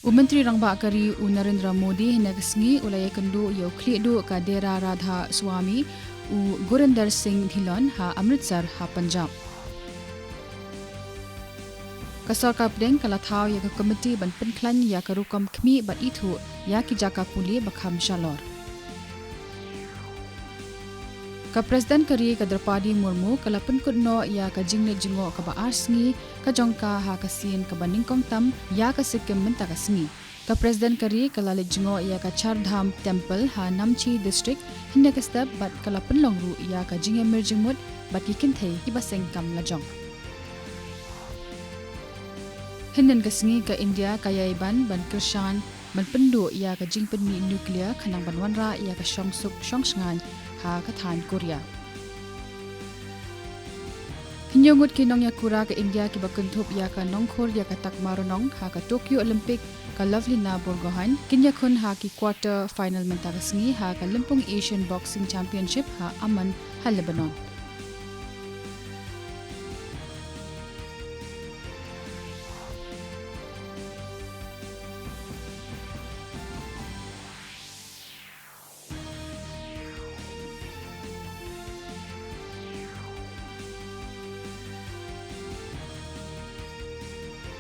Menteri Rangba Kari Narendra Modi hinagasngi ulaya kendu yau klidu ka Dera Radha Swami Gurinder Singh Dhillon ha Amritsar ha Punjab. Kasar kapdeng kalathau ya ka komiti ban penklan ya ka rukam kmi bat itu ya ki jaka puli bakham shalor. Ka Presiden Kari ka Draupadi Murmu kala penkudno ya ka jingne jingo ka ba arsngi ka jongka ha ka sin ka baningkong tam ya ka sikkim menta ka sngi. Ka Presiden Kari kala le jingo ya ka Chardham Temple ha Namchi District hinda ka step bat kala penlongru ya ka jinge mirjingmut bat ikin thei ibaseng kam lajong. Hindan ka sngi ka India kaya iban ban Kirshan ban pendu ya ka jingpenni nuklear khanang banwanra ya ka shongsuk shongsngan ha kathan Korea. Hinyongut kinong ya kura ke India ki bakuntup ya ka nongkhor ya ka takmaronong ha ka Tokyo Olympic ka Lovelina Borgohan kinya kun ha ki quarter final mentagasngi ha ka Limpung Asian Boxing Championship ha Aman ha Lebanon.